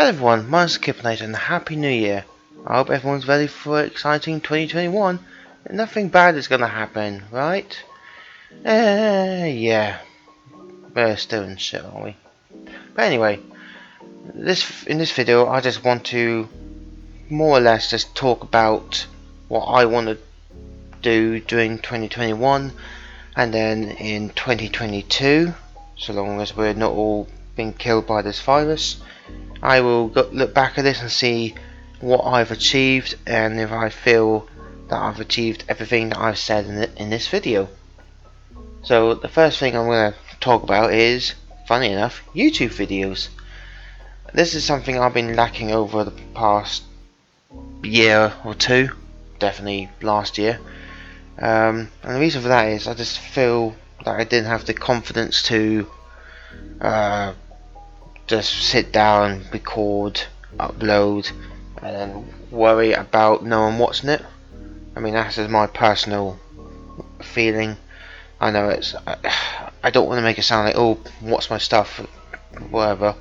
Hello everyone, my name's Kipnate and Happy New Year. I hope everyone's ready for exciting 2021. Nothing bad is gonna happen, right? Yeah. We're still in shit, aren't we? But anyway, in this video I just want to more or less just talk about what I want to do during 2021 and then in 2022, so long as we're not all being killed by this virus. I will look back at this and see what I've achieved and if I feel that I've achieved everything that I've said in this video. So the first thing I'm going to talk about is, funny enough, YouTube videos. This is something I've been lacking over the past year or two, definitely last year. And the reason for that is I just feel that I didn't have the confidence to just sit down, record, upload, and then worry about no one watching it. I mean, that's just my personal feeling. I know I don't want to make it sound like, oh, watch my stuff, whatever.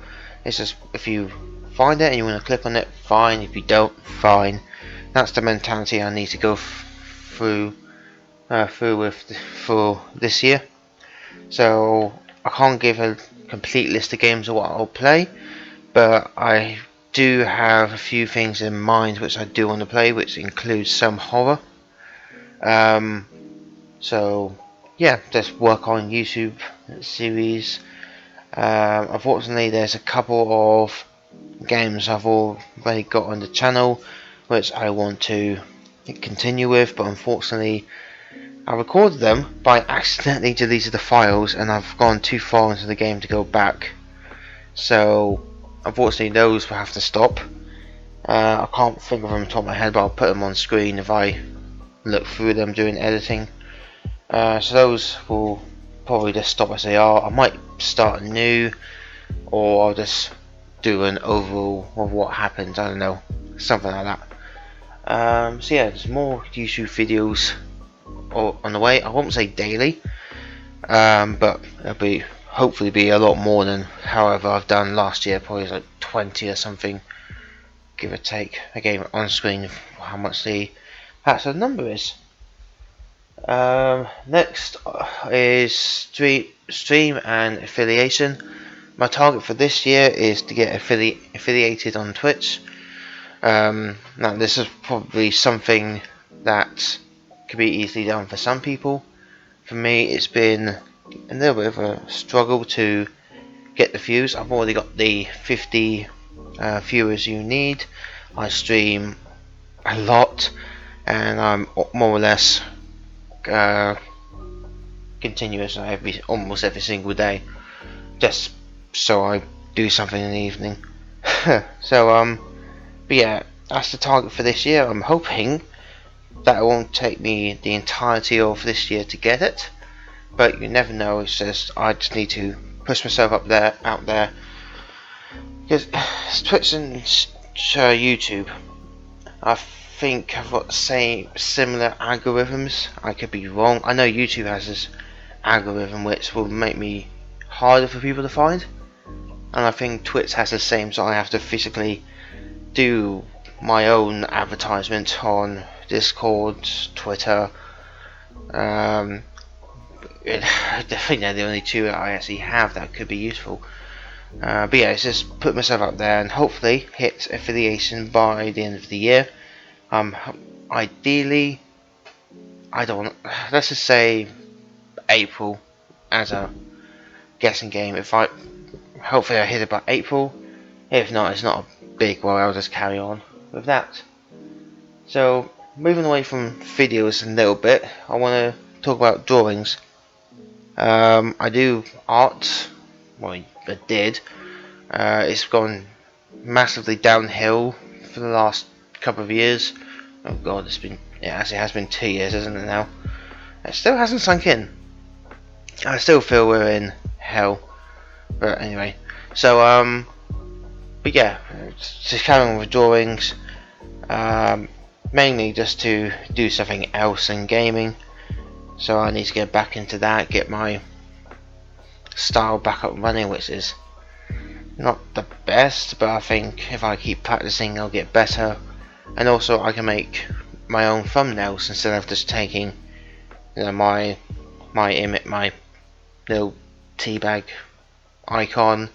It's just, if you find it and you want to click on it, fine. If you don't, fine. That's the mentality I need to go through with for this year. So I can't give a complete list of games of what I'll play, but I do have a few things in mind which I do want to play, which includes some horror. So yeah, just work on YouTube series. Unfortunately, there's a couple of games I've already got on the channel which I want to continue with, but unfortunately I recorded them but I accidentally deleted the files and I've gone too far into the game to go back. So unfortunately those will have to stop. I can't think of them on the top of my head, but I'll put them on screen if I look through them during editing. So those will probably just stop as they are. I might start new, or I'll just do an overall of what happened, I don't know, something like that. So yeah, there's more YouTube videos on the way. I won't say daily, but it'll hopefully be a lot more than however I've done last year, probably like 20 or something, give or take. Again, on screen how much the actual number is. Next is stream and affiliation. My target for this year is to get affiliated on Twitch. Now this is probably something that could be easily done for some people. For me, it's been a little bit of a struggle to get the views. I've already got the 50 viewers you need. I stream a lot and I'm more or less continuous almost every single day, just so I do something in the evening. So but yeah, that's the target for this year. I'm hoping that it won't take me the entirety of this year to get it, but you never know. It's just I just need to push myself out there, because Twitch and YouTube, I think have got the same similar algorithms. I could be wrong. I know YouTube has this algorithm which will make me harder for people to find, and I think Twitch has the same, so I have to physically do my own advertisement on Discord, Twitter. I think they're the only two that I actually have that could be useful. But yeah, it's just put myself out there and hopefully hit affiliation by the end of the year. Ideally, let's just say April as a guessing game. Hopefully I hit it by April. If not, it's not a big worry. I'll just carry on with that. So moving away from videos a little bit, I want to talk about drawings. I do art. Well, I did. It's gone massively downhill for the last couple of years. Oh god, it actually has been 2 years, isn't it now? It still hasn't sunk in. I still feel we're in hell. But anyway, so but yeah, just carrying on with drawings. Mainly just to do something else in gaming. So I need to get back into that, get my style back up running, which is not the best, but I think if I keep practicing I'll get better. And also I can make my own thumbnails instead of just taking, you know, my little teabag icon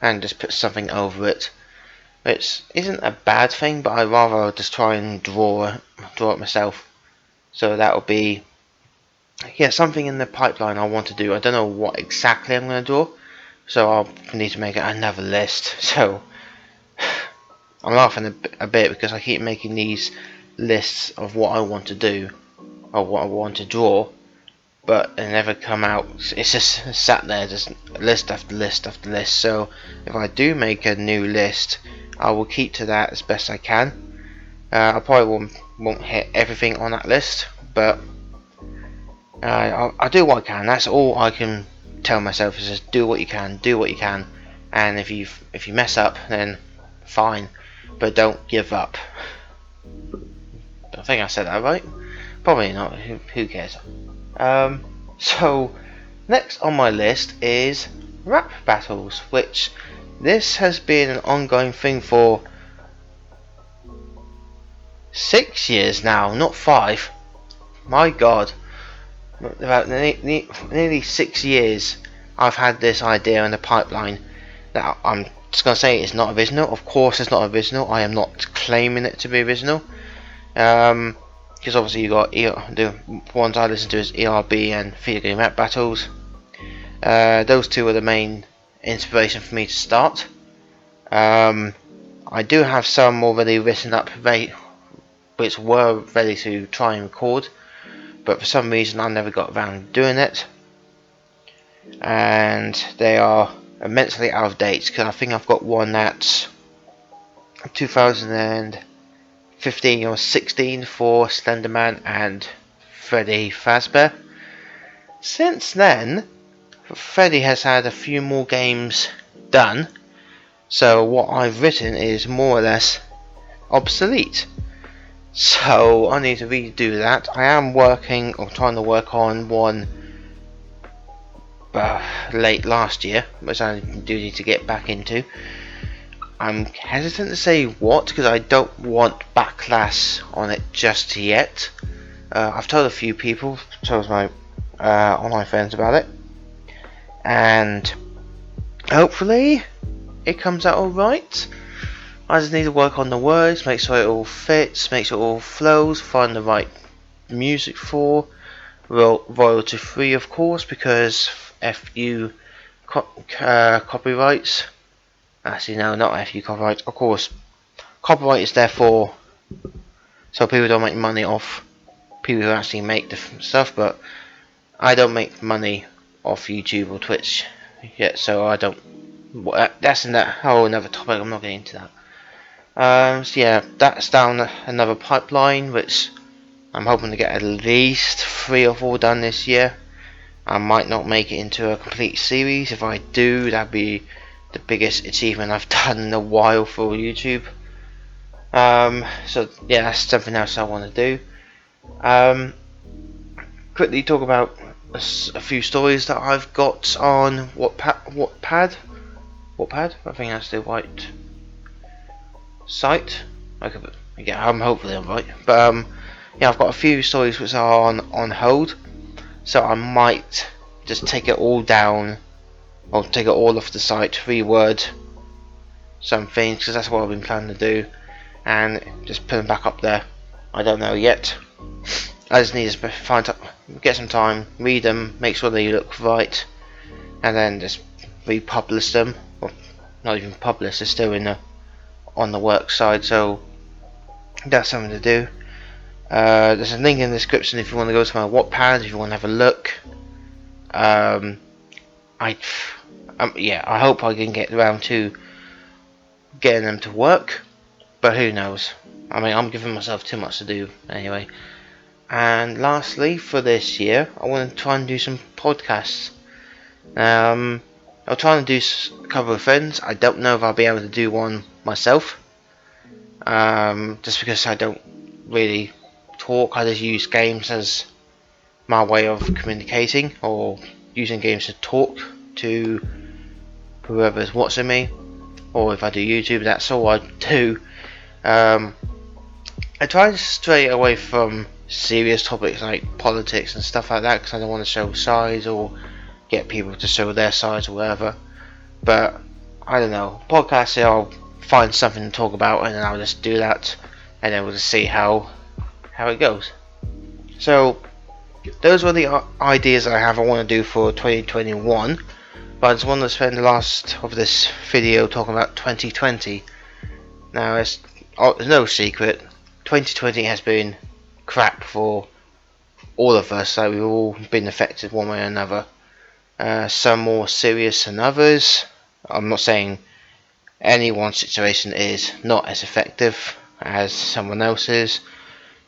and just put something over it, which isn't a bad thing, but I'd rather just try and draw it myself. So that will be, yeah, something in the pipeline I want to do. I don't know what exactly I'm going to draw, so I'll need to make another list. So I'm laughing a bit because I keep making these lists of what I want to do or what I want to draw, but they never come out. It's just sat there, just list after list after list. So if I do make a new list, I will keep to that as best I can. I probably won't hit everything on that list, but I'll do what I can. That's all I can tell myself, is just do what you can, and if you mess up, then fine, but don't give up. I think I said that right. Probably not. Who cares? So next on my list is rap battles, which this has been an ongoing thing for 6 years now, not 5. My God, about nearly 6 years I've had this idea in the pipeline. That I'm just gonna say it's not original. Of course, it's not original. I am not claiming it to be original. Because obviously you got the ones I listen to is ERB and Video Game Rap Battles. Those two are the main inspiration for me to start. I do have some already written up, which were ready to try and record, but for some reason I never got around to doing it, and they are immensely out of date. Because I think I've got one that's 2015 or 16 for Slenderman and Freddy Fazbear. Since then, Freddy has had a few more games done, so what I've written is more or less obsolete. So I need to redo that. I am working or trying to work on one late last year, which I do need to get back into. I'm hesitant to say what, because I don't want backlash on it just yet. I've told a few people, told my online friends about it, and hopefully it comes out alright. I just need to work on the words, make sure it all fits, make sure it all flows, find the right music for, royalty free of course, because FU copyrights. Actually no, not FU copyrights, of course. Copyright is there for so people don't make money off people who actually make the stuff, but I don't make money off YouTube or Twitch yet, so I don't. That's another topic. I'm not getting into that. So yeah, that's down another pipeline, which I'm hoping to get at least 3 or 4 done this year. I might not make it into a complete series. If I do, that'd be the biggest achievement I've done in a while for YouTube. So yeah, that's something else I want to do. Quickly talk about a few stories that I've got on Wattpad. I think that's the right site. Hopefully I'm right. But yeah, I've got a few stories which are on hold, so I might just take it all down, or take it all off the site, reword some things, because that's what I've been planning to do, and just put them back up there. I don't know yet. I just need to get some time, read them, make sure they look right, and then just republish them. Well, not even publish, they're still on the work side, so that's something to do. There's a link in the description if you want to go to my Wattpad, if you want to have a look. I hope I can get around to getting them to work, but who knows. I mean, I'm giving myself too much to do anyway. And lastly, for this year, I want to try and do some podcasts. I'll try and do a couple of friends. I don't know if I'll be able to do one myself, just because I don't really talk. I just use games as my way of communicating, or using games to talk to whoever's watching me. or if I do YouTube, that's all I do. I try to stray away from serious topics like politics and stuff like that, because I don't want to show sides or get people to show their sides or whatever. But I don't know, podcasts, I'll find something to talk about and then I'll just do that, and then we'll just see how it goes. So those were the ideas I want to do for 2021, but I just want to spend the last of this video talking about 2020. Now, it's no secret, 2020 has been crap for all of us. Like, we've all been affected one way or another. Some more serious than others. I'm not saying anyone's situation is not as effective as someone else's.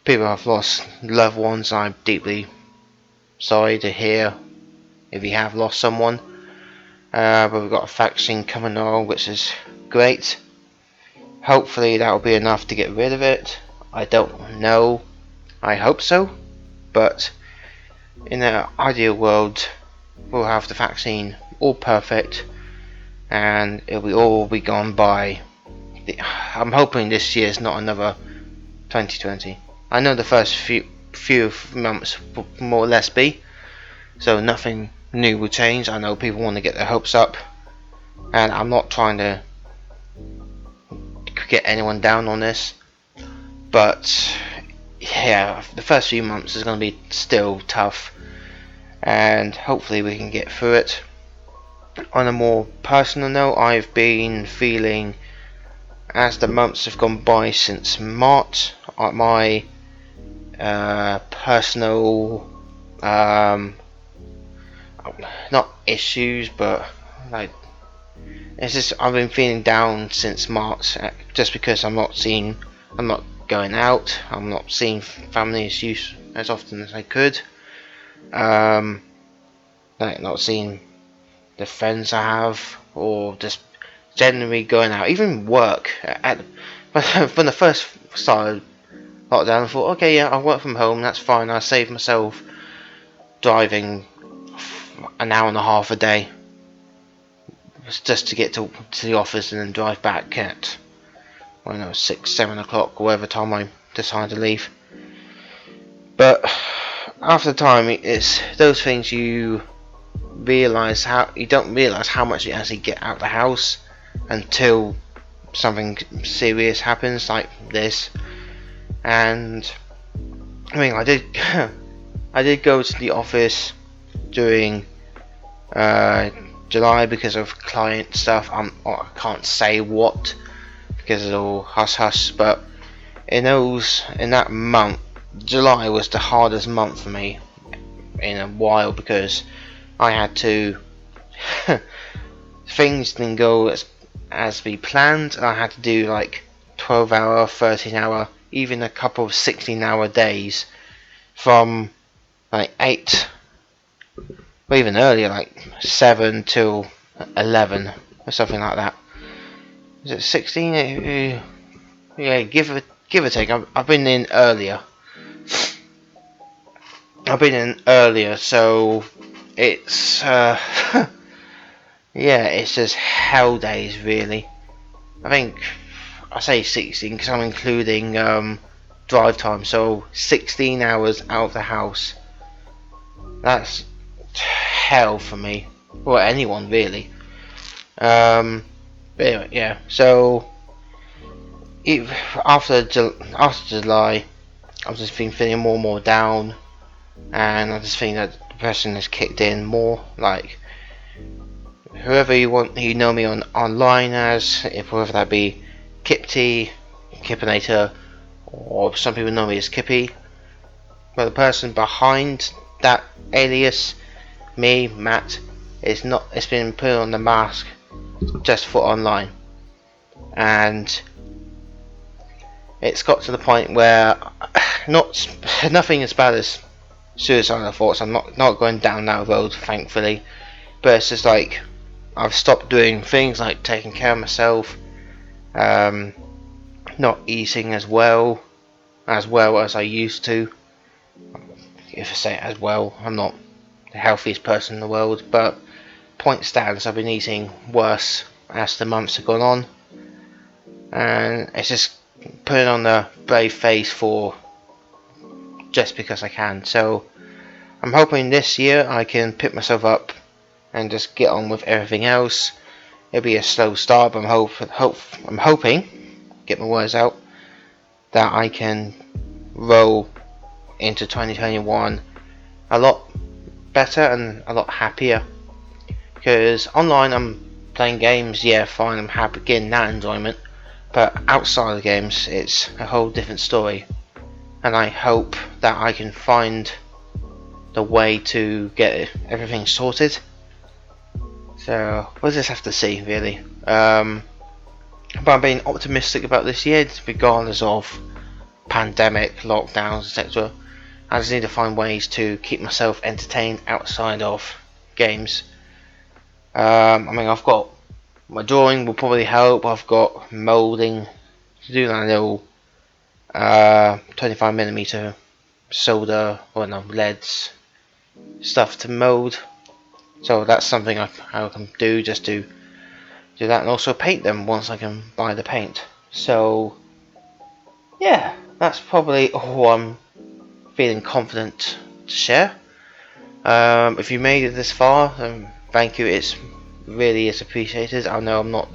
People have lost loved ones. I'm deeply sorry to hear if you have lost someone. But we've got a vaccine coming on, which is great. Hopefully that will be enough to get rid of it. I don't know. I hope so. But in an ideal world, we'll have the vaccine all perfect, and it'll be all be gone by. I'm hoping this year is not another 2020. I know the first few months will more or less be, so nothing new will change. I know people want to get their hopes up, and I'm not trying to get anyone down on this, but yeah, the first few months is going to be still tough, and hopefully we can get through it. On a more personal note, I've been feeling, as the months have gone by since March, my personal not issues, but like, it's just, I've been feeling down since March, just because I'm not going out, I'm not seeing family as often as I could, like not seeing the friends I have, or just generally going out, even work. When the first started lockdown, I thought, okay, yeah, I'll work from home, that's fine. I saved myself driving an hour and a half a day just to get to the office and then drive back at, I don't know, 6-7 o'clock, whatever time I decide to leave. But after time, it's those things you don't realise how much you actually get out of the house until something serious happens like this. And I mean, I did go to the office during July because of client stuff. I can't say what, because it's all hush, but in that month, July was the hardest month for me in a while, because I had to things didn't go as we planned. I had to do like 12-hour, 13-hour, even a couple of 16-hour days, from like 8, or even earlier, like 7 till 11 or something like that. Is it 16? Yeah, give or take. I've been in earlier. So it's yeah, it's just hell days really. I think I say 16 because I'm including drive time, so 16 hours out of the house. That's hell for me, or anyone really. But anyway, yeah. So after July, I've just been feeling more and more down, and I just think that depression has kicked in more. Like, whoever you know me online as, whether that be Kipty, Kipinator, or some people know me as Kippy, but the person behind that alias, me, Matt, it's been put on the mask just for online, and it's got to the point where nothing as bad as suicidal thoughts. I'm not going down that road, thankfully, but it's just like I've stopped doing things like taking care of myself, not eating as well as I used to. If I say as well, I'm not the healthiest person in the world, but point stands, I've been eating worse as the months have gone on. and it's just putting on the brave face for just because I can. So I'm hoping this year I can pick myself up and just get on with everything else. It'll be a slow start, but I'm hoping, get my words out, that I can roll into 2021 a lot better and a lot happier. Because online I'm playing games, yeah, fine, I'm happy getting that enjoyment, but outside of the games it's a whole different story, and I hope that I can find the way to get everything sorted. So we'll just have to see, really. But I'm being optimistic about this year, regardless of pandemic, lockdowns, etc. I just need to find ways to keep myself entertained outside of games. I mean, I've got my drawing will probably help. I've got moulding to do that little 25mm solder or no leads stuff to mould. So that's something I can do, just to do that, and also paint them once I can buy the paint. So yeah, that's probably all I'm feeling confident to share. If you made it this far, thank you. It's really is appreciated. I know I'm not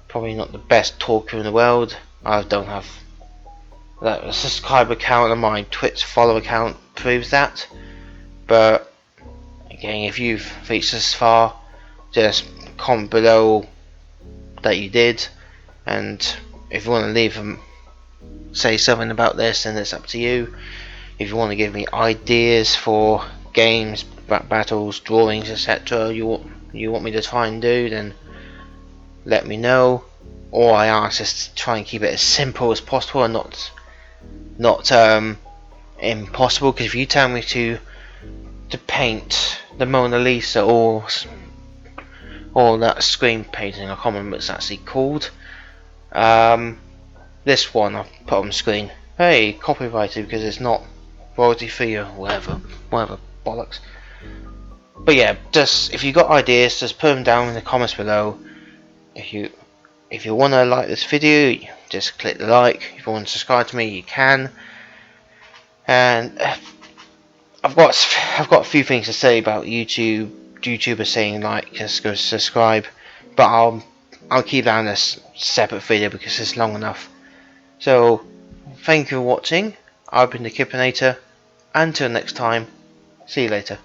probably not the best talker in the world. I don't have that subscriber count, and my Twitch follow account proves that. But again, if you've reached this far, just comment below that you did, and if you want to leave say something about this, then it's up to you. If you want to give me ideas for games, battles, drawings, etc. you want me to try and do, then let me know. All I ask is to try and keep it as simple as possible and not impossible. Because if you tell me to paint the Mona Lisa or that screen painting, I can't remember what it's actually called. This one I've put on the screen. Hey, copyrighted because it's not royalty free or whatever bollocks. But yeah, just if you got ideas, just put them down in the comments below. If you want to like this video, just click the like. If you want to subscribe to me, you can. And I've got a few things to say about YouTubers saying like, just go subscribe, but I'll keep that in a separate video because it's long enough. So thank you for watching. I've been the Kipinator. Until next time, see you later.